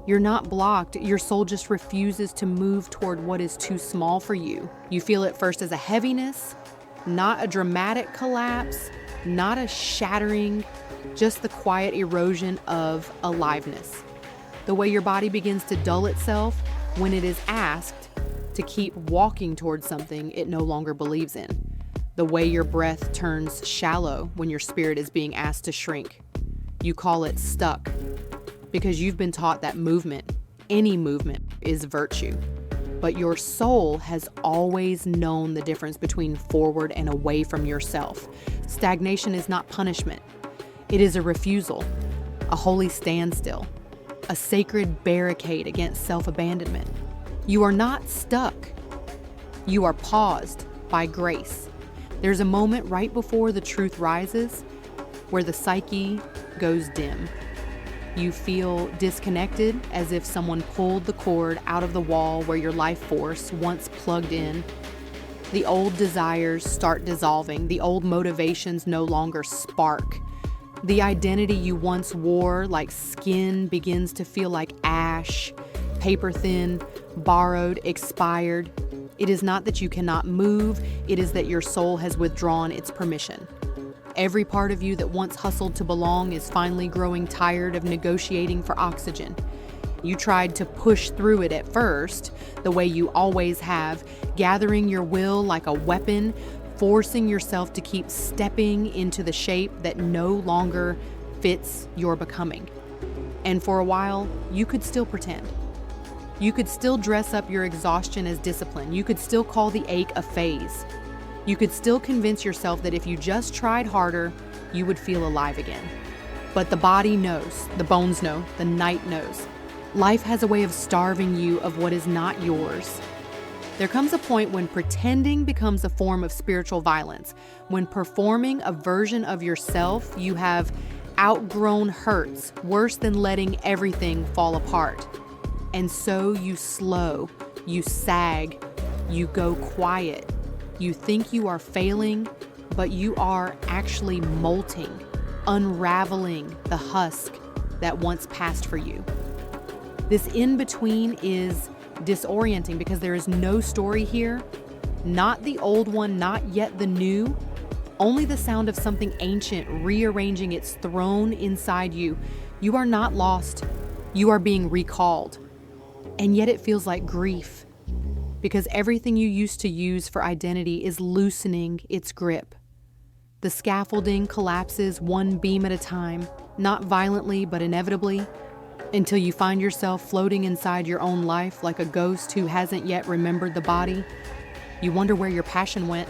You're not blocked. Your soul just refuses to move toward what is too small for you. You feel it first as a heaviness, not a dramatic collapse, not a shattering, just the quiet erosion of aliveness. The way your body begins to dull itself when it is asked to keep walking towards something it no longer believes in. The way your breath turns shallow when your spirit is being asked to shrink. You call it stuck because you've been taught that movement, any movement, is virtue. But your soul has always known the difference between forward and away from yourself. Stagnation is not punishment. It is a refusal, a holy standstill, a sacred barricade against self-abandonment. You are not stuck. You are paused by grace. There's a moment right before the truth rises where the psyche goes dim. You feel disconnected, as if someone pulled the cord out of the wall where your life force once plugged in. The old desires start dissolving. The old motivations no longer spark. The identity you once wore like skin begins to feel like ash, paper thin, borrowed, expired. It is not that you cannot move, it is that your soul has withdrawn its permission. Every part of you that once hustled to belong is finally growing tired of negotiating for oxygen. You tried to push through it at first, the way you always have, gathering your will like a weapon, forcing yourself to keep stepping into the shape that no longer fits your becoming. And for a while, you could still pretend. You could still dress up your exhaustion as discipline. You could still call the ache a phase. You could still convince yourself that if you just tried harder, you would feel alive again. But the body knows, the bones know, the night knows. Life has a way of starving you of what is not yours. There comes a point when pretending becomes a form of spiritual violence. When performing a version of yourself you have outgrown hurts worse than letting everything fall apart. And so you slow, you sag, you go quiet. You think you are failing, but you are actually molting, unraveling the husk that once passed for you. This in-between is disorienting because there is no story here, not the old one, not yet the new, only the sound of something ancient rearranging its throne inside you. You are not lost, you are being recalled. And yet it feels like grief, because everything you used to use for identity is loosening its grip. The scaffolding collapses one beam at a time, not violently but inevitably, until you find yourself floating inside your own life like a ghost who hasn't yet remembered the body. You wonder where your passion went.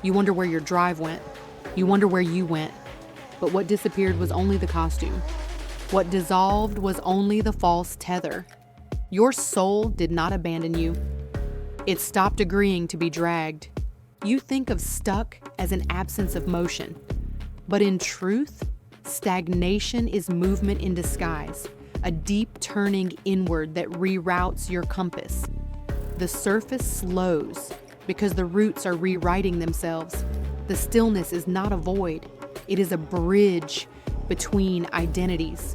You wonder where your drive went. You wonder where you went. But what disappeared was only the costume. What dissolved was only the false tether. Your soul did not abandon you. It stopped agreeing to be dragged. You think of stuck as an absence of motion. But in truth, stagnation is movement in disguise, a deep turning inward that reroutes your compass. The surface slows because the roots are rewriting themselves. The stillness is not a void. It is a bridge between identities.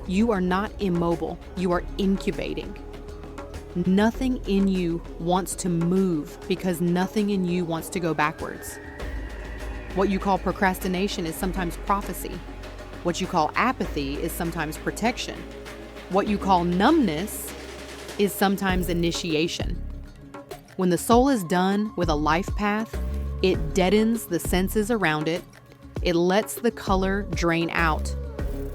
You are not immobile, you are incubating. Nothing in you wants to move because nothing in you wants to go backwards. What you call procrastination is sometimes prophecy. What you call apathy is sometimes protection. What you call numbness is sometimes initiation. When the soul is done with a life path, it deadens the senses around it. It lets the color drain out.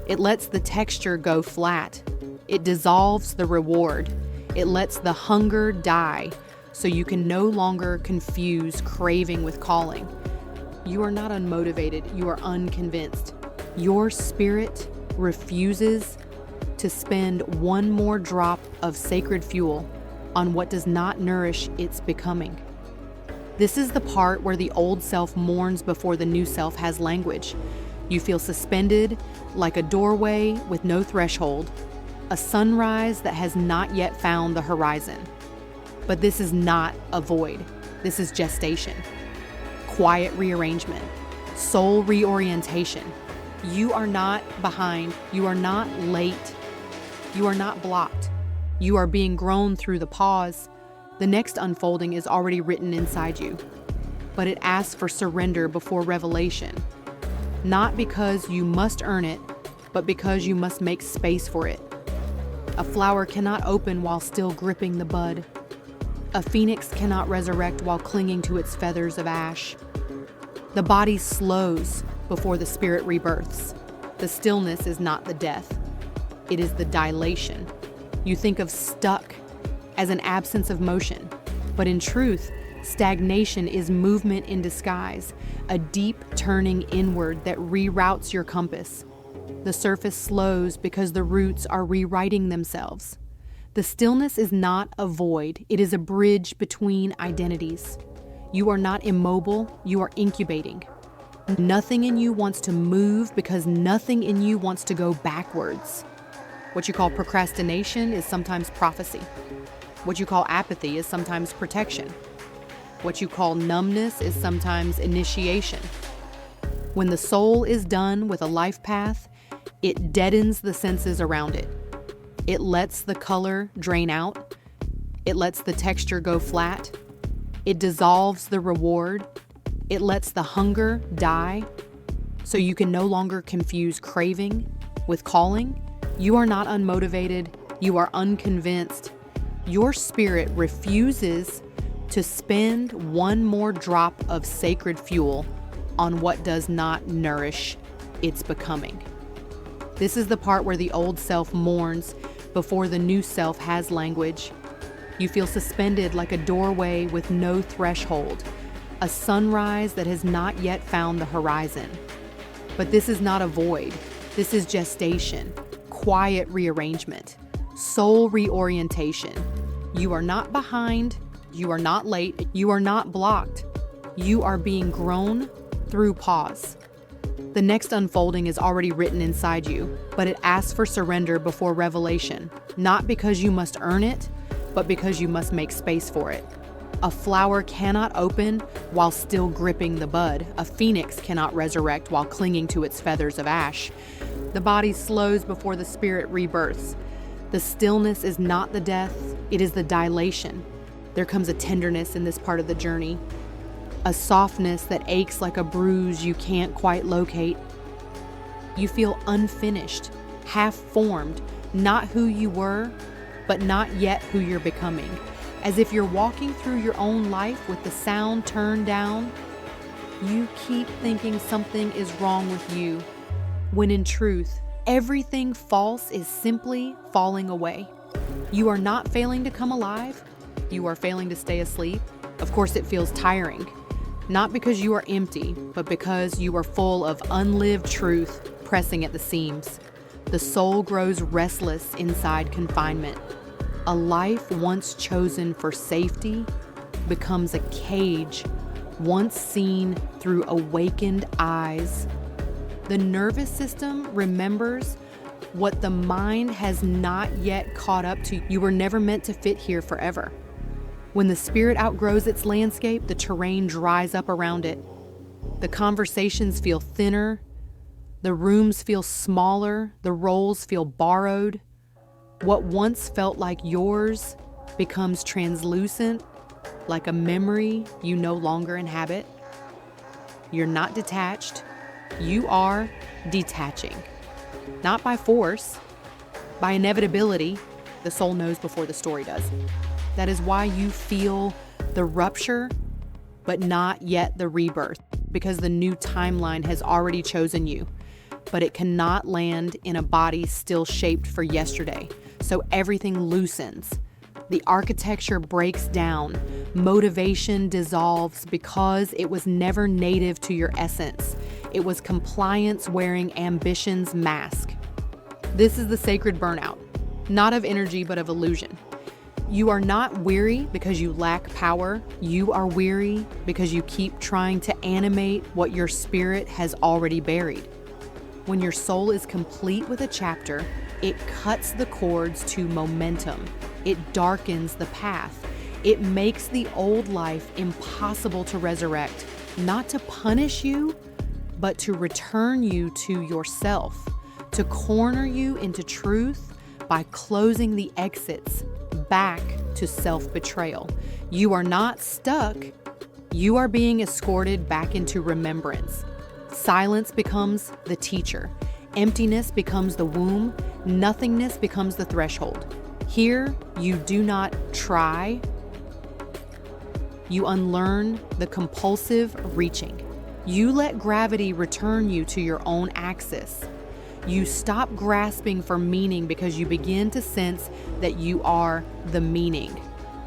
It lets the texture go flat. It dissolves the reward. It lets the hunger die so you can no longer confuse craving with calling. You are not unmotivated, you are unconvinced. Your spirit refuses to spend one more drop of sacred fuel on what does not nourish its becoming. This is the part where the old self mourns before the new self has language. You feel suspended like a doorway with no threshold, a sunrise that has not yet found the horizon. But this is not a void. This is gestation, quiet rearrangement, soul reorientation. You are not behind. You are not late. You are not blocked. You are being grown through the pause. The next unfolding is already written inside you, but it asks for surrender before revelation. Not because you must earn it, but because you must make space for it. A flower cannot open while still gripping the bud. A phoenix cannot resurrect while clinging to its feathers of ash. The body slows before the spirit rebirths. The stillness is not the death. It is the dilation. You think of stuck as an absence of motion, but in truth, stagnation is movement in disguise, a deep turning inward that reroutes your compass. The surface slows because the roots are rewriting themselves. The stillness is not a void, it is a bridge between identities. You are not immobile, you are incubating. Nothing in you wants to move because nothing in you wants to go backwards. What you call procrastination is sometimes prophecy. What you call apathy is sometimes protection. What you call numbness is sometimes initiation. When the soul is done with a life path, it deadens the senses around it. It lets the color drain out. It lets the texture go flat. It dissolves the reward. It lets the hunger die, so you can no longer confuse craving with calling. You are not unmotivated. You are unconvinced. Your spirit refuses to spend one more drop of sacred fuel on what does not nourish its becoming. This is the part where the old self mourns before the new self has language. You feel suspended like a doorway with no threshold, a sunrise that has not yet found the horizon. But this is not a void. This is gestation, quiet rearrangement, soul reorientation. You are not behind. You are not late. You are not blocked. You are being grown through pause. The next unfolding is already written inside you, but it asks for surrender before revelation, not because you must earn it, but because you must make space for it. A flower cannot open while still gripping the bud. A phoenix cannot resurrect while clinging to its feathers of ash. The body slows before the spirit rebirths. The stillness is not the death, it is the dilation. There comes a tenderness in this part of the journey, a softness that aches like a bruise you can't quite locate. You feel unfinished, half-formed, not who you were, but not yet who you're becoming. As if you're walking through your own life with the sound turned down, you keep thinking something is wrong with you, when in truth, everything false is simply falling away. You are not failing to come alive, you are failing to stay asleep. Of course, it feels tiring. Not because you are empty, but because you are full of unlived truth pressing at the seams. The soul grows restless inside confinement. A life once chosen for safety becomes a cage once seen through awakened eyes. The nervous system remembers what the mind has not yet caught up to. You were never meant to fit here forever. When the spirit outgrows its landscape, the terrain dries up around it. The conversations feel thinner, the rooms feel smaller, the roles feel borrowed. What once felt like yours becomes translucent, like a memory you no longer inhabit. You're not detached, you are detaching. Not by force, by inevitability. The soul knows before the story does. That is why you feel the rupture, but not yet the rebirth, because the new timeline has already chosen you, but it cannot land in a body still shaped for yesterday. So everything loosens. The architecture breaks down. Motivation dissolves because it was never native to your essence. It was compliance wearing ambition's mask. This is the sacred burnout, not of energy, but of illusion. You are not weary because you lack power. You are weary because you keep trying to animate what your spirit has already buried. When your soul is complete with a chapter, it cuts the cords to momentum. It darkens the path. It makes the old life impossible to resurrect, not to punish you, but to return you to yourself, to corner you into truth by closing the exits back to self-betrayal. You are not stuck. You are being escorted back into remembrance. Silence becomes the teacher. Emptiness becomes the womb. Nothingness becomes the threshold. Here, you do not try. You unlearn the compulsive reaching. You let gravity return you to your own axis. You stop grasping for meaning because you begin to sense that you are the meaning.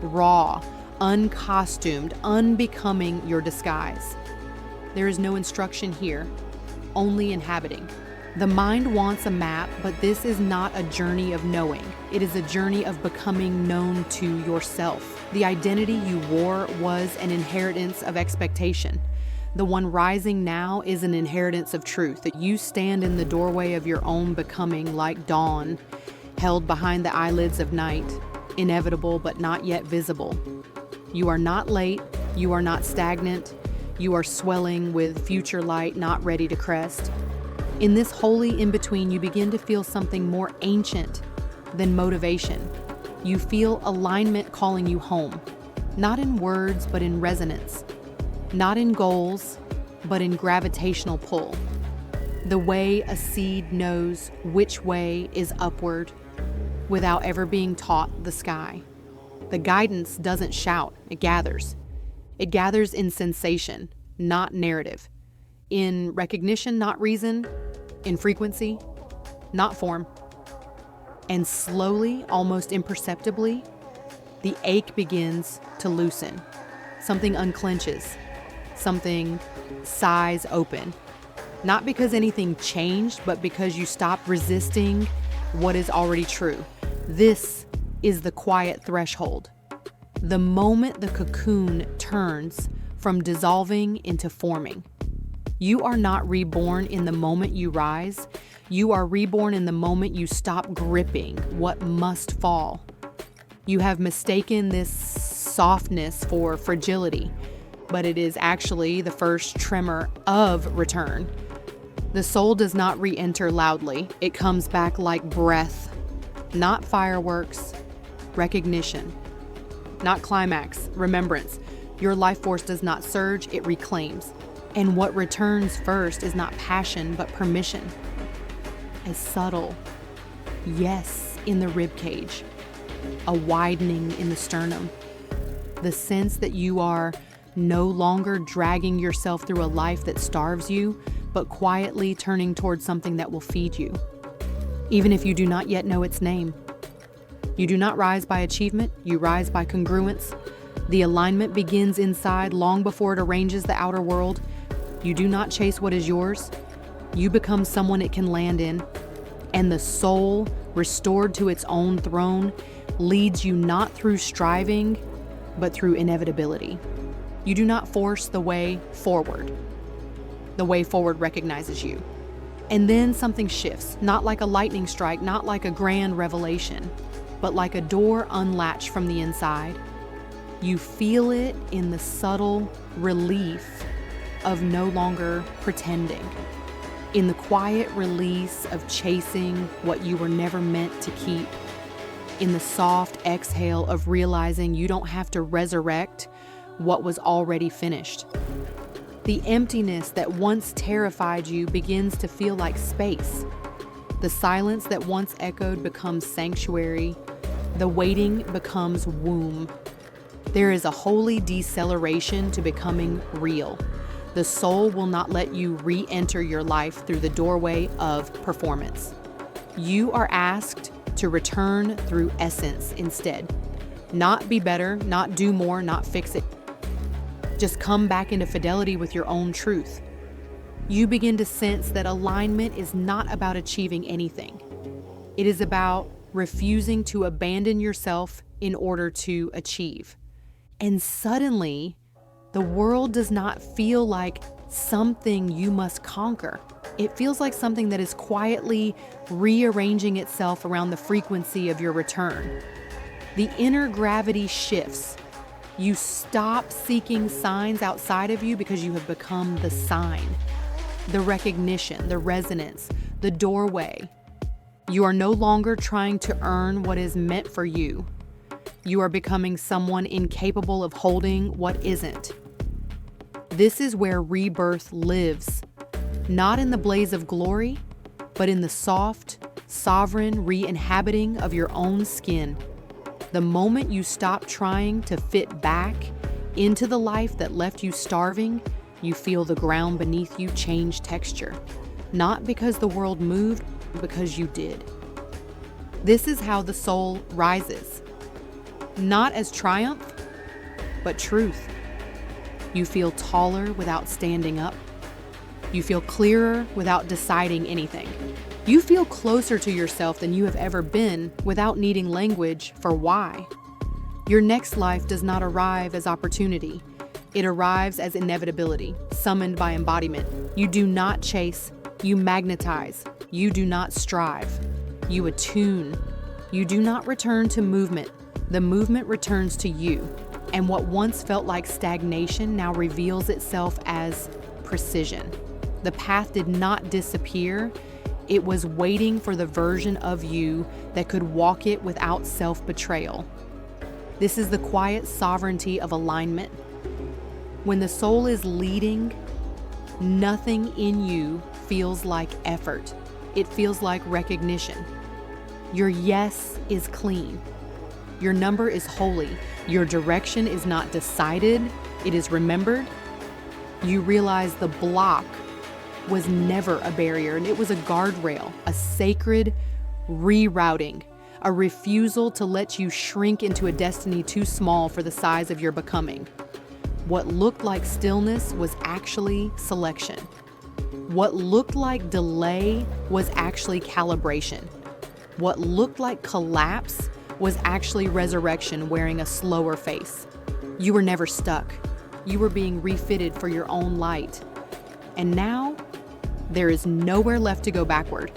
Raw, uncostumed, unbecoming your disguise. There is no instruction here, only inhabiting. The mind wants a map, but this is not a journey of knowing. It is a journey of becoming known to yourself. The identity you wore was an inheritance of expectation. The one rising now is an inheritance of truth, that you stand in the doorway of your own becoming like dawn, held behind the eyelids of night, inevitable but not yet visible. You are not late, you are not stagnant, you are swelling with future light not ready to crest. In this holy in-between, you begin to feel something more ancient than motivation. You feel alignment calling you home, not in words, but in resonance, not in goals, but in gravitational pull. The way a seed knows which way is upward without ever being taught the sky. The guidance doesn't shout, it gathers. It gathers in sensation, not narrative. In recognition, not reason. In frequency, not form. And slowly, almost imperceptibly, the ache begins to loosen. Something unclenches. Something sighs open. Not because anything changed, but because you stopped resisting what is already true. This is the quiet threshold. The moment the cocoon turns from dissolving into forming. You are not reborn in the moment you rise. You are reborn in the moment you stop gripping what must fall. You have mistaken this softness for fragility, but it is actually the first tremor of return. The soul does not re-enter loudly. It comes back like breath, not fireworks, recognition, not climax, remembrance. Your life force does not surge, it reclaims. And what returns first is not passion, but permission. A subtle yes in the ribcage, a widening in the sternum, the sense that you are no longer dragging yourself through a life that starves you, but quietly turning towards something that will feed you, even if you do not yet know its name. You do not rise by achievement, you rise by congruence. The alignment begins inside long before it arranges the outer world. You do not chase what is yours. You become someone it can land in. And the soul, restored to its own throne, leads you not through striving, but through inevitability. You do not force the way forward. The way forward recognizes you. And then something shifts, not like a lightning strike, not like a grand revelation, but like a door unlatched from the inside. You feel it in the subtle relief of no longer pretending, in the quiet release of chasing what you were never meant to keep, in the soft exhale of realizing you don't have to resurrect what was already finished. The emptiness that once terrified you begins to feel like space. The silence that once echoed becomes sanctuary. The waiting becomes womb. There is a holy deceleration to becoming real. The soul will not let you re-enter your life through the doorway of performance. You are asked to return through essence instead. Not be better, not do more, not fix it. Just come back into fidelity with your own truth. You begin to sense that alignment is not about achieving anything. It is about refusing to abandon yourself in order to achieve. And suddenly, the world does not feel like something you must conquer. It feels like something that is quietly rearranging itself around the frequency of your return. The inner gravity shifts. You stop seeking signs outside of you because you have become the sign, the recognition, the resonance, the doorway. You are no longer trying to earn what is meant for you. You are becoming someone incapable of holding what isn't. This is where rebirth lives, not in the blaze of glory, but in the soft, sovereign re-inhabiting of your own skin. The moment you stop trying to fit back into the life that left you starving, you feel the ground beneath you change texture. Not because the world moved, but because you did. This is how the soul rises. Not as triumph, but truth. You feel taller without standing up. You feel clearer without deciding anything. You feel closer to yourself than you have ever been without needing language for why. Your next life does not arrive as opportunity. It arrives as inevitability, summoned by embodiment. You do not chase, you magnetize. You do not strive, you attune. You do not return to movement. The movement returns to you. And what once felt like stagnation now reveals itself as precision. The path did not disappear. It was waiting for the version of you that could walk it without self-betrayal. This is the quiet sovereignty of alignment. When the soul is leading, nothing in you feels like effort. It feels like recognition. Your yes is clean. Your number is holy. Your direction is not decided, it is remembered. You realize the block was never a barrier, and it was a guardrail, a sacred rerouting, a refusal to let you shrink into a destiny too small for the size of your becoming. What looked like stillness was actually selection. What looked like delay was actually calibration. What looked like collapse was actually resurrection wearing a slower face. You were never stuck. You were being refitted for your own light. And now, there is nowhere left to go backward.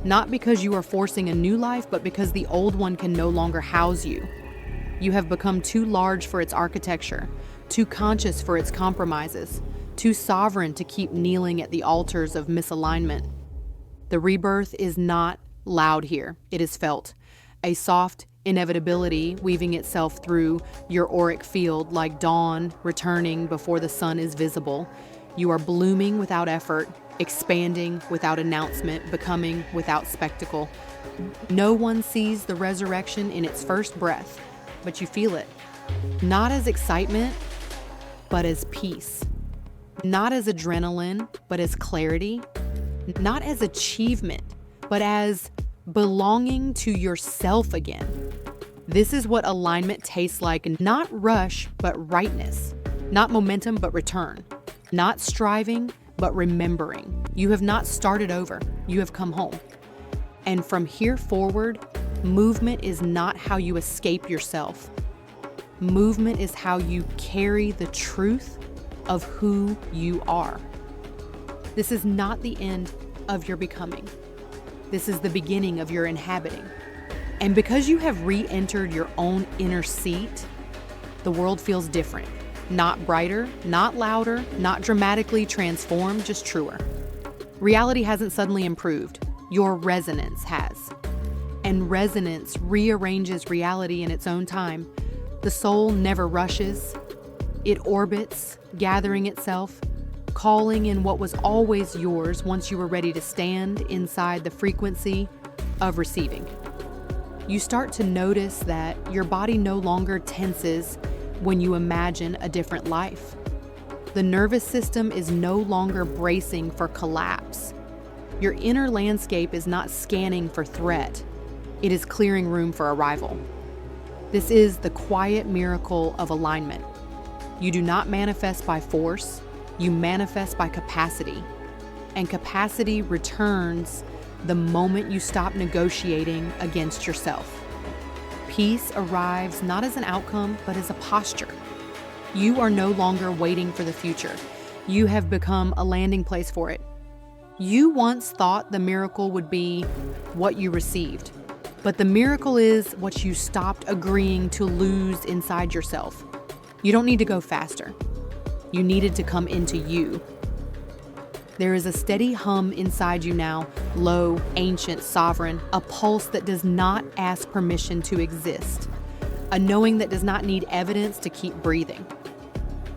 Not because you are forcing a new life, but because the old one can no longer house you. You have become too large for its architecture, too conscious for its compromises, too sovereign to keep kneeling at the altars of misalignment. The rebirth is not loud here, it is felt. A soft inevitability weaving itself through your auric field like dawn returning before the sun is visible. You are blooming without effort, expanding without announcement, becoming without spectacle. No one sees the resurrection in its first breath, but you feel it. Not as excitement, but as peace. Not as adrenaline, but as clarity. Not as achievement, but as belonging to yourself again. This is what alignment tastes like. Not rush, but rightness. Not momentum, but return. Not striving, but remembering. You have not started over. You have come home. And from here forward, movement is not how you escape yourself. Movement is how you carry the truth of who you are. This is not the end of your becoming. This is the beginning of your inhabiting. And because you have re-entered your own inner seat, the world feels different. Not brighter, not louder, not dramatically transformed, just truer. Reality hasn't suddenly improved. Your resonance has. And resonance rearranges reality in its own time. The soul never rushes. It orbits, gathering itself, calling in what was always yours once you were ready to stand inside the frequency of receiving. You start to notice that your body no longer tenses when you imagine a different life. The nervous system is no longer bracing for collapse. Your inner landscape is not scanning for threat. It is clearing room for arrival. This is the quiet miracle of alignment. You do not manifest by force, you manifest by capacity. And capacity returns the moment you stop negotiating against yourself. Peace arrives not as an outcome, but as a posture. You are no longer waiting for the future. You have become a landing place for it. You once thought the miracle would be what you received, but the miracle is what you stopped agreeing to lose inside yourself. You don't need to go faster. You needed to come into you. There is a steady hum inside you now, low, ancient, sovereign, a pulse that does not ask permission to exist, a knowing that does not need evidence to keep breathing.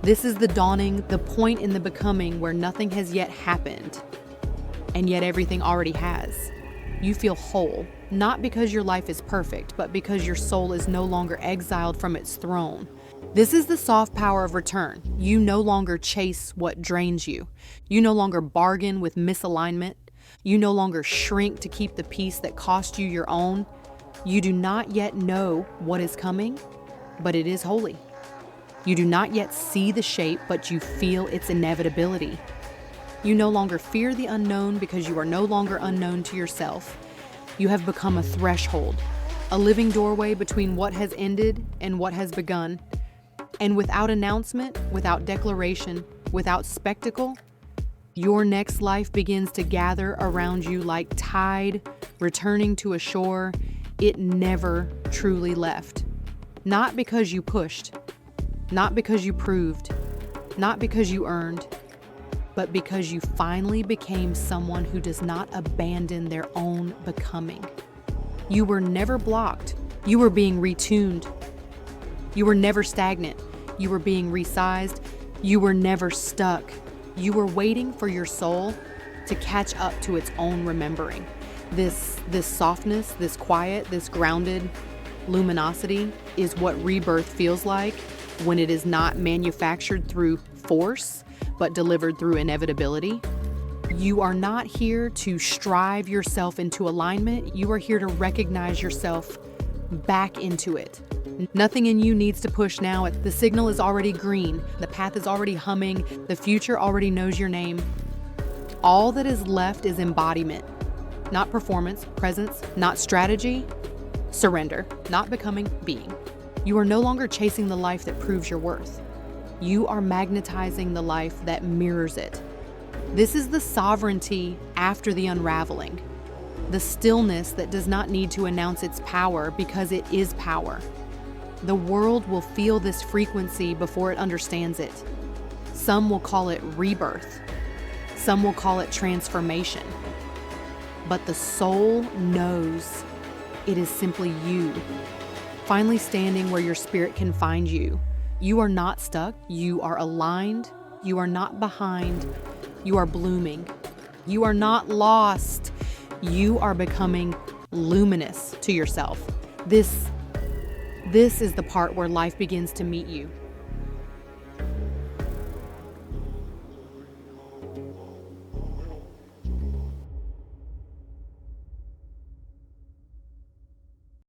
This is the dawning, the point in the becoming where nothing has yet happened, and yet everything already has. You feel whole, not because your life is perfect, but because your soul is no longer exiled from its throne. This is the soft power of return. You no longer chase what drains you. You no longer bargain with misalignment. You no longer shrink to keep the peace that cost you your own. You do not yet know what is coming, but it is holy. You do not yet see the shape, but you feel its inevitability. You no longer fear the unknown because you are no longer unknown to yourself. You have become a threshold, a living doorway between what has ended and what has begun. And without announcement, without declaration, without spectacle, your next life begins to gather around you like tide returning to a shore it never truly left. Not because you pushed, not because you proved, not because you earned, but because you finally became someone who does not abandon their own becoming. You were never blocked. You were being retuned. You were never stagnant. You were being resized. You were never stuck. You were waiting for your soul to catch up to its own remembering. This softness, this quiet, this grounded luminosity is what rebirth feels like when it is not manufactured through force, but delivered through inevitability. You are not here to strive yourself into alignment. You are here to recognize yourself back into it. Nothing in you needs to push now. The signal is already green. The path is already humming. The future already knows your name. All that is left is embodiment, not performance, presence, not strategy, surrender, not becoming, being. You are no longer chasing the life that proves your worth. You are magnetizing the life that mirrors it. This is the sovereignty after the unraveling, the stillness that does not need to announce its power because it is power. The world will feel this frequency before it understands it. Some will call it rebirth. Some will call it transformation. But the soul knows it is simply you, finally standing where your spirit can find you. You are not stuck. You are aligned. You are not behind. You are blooming. You are not lost. You are becoming luminous to yourself. This is the part where life begins to meet you.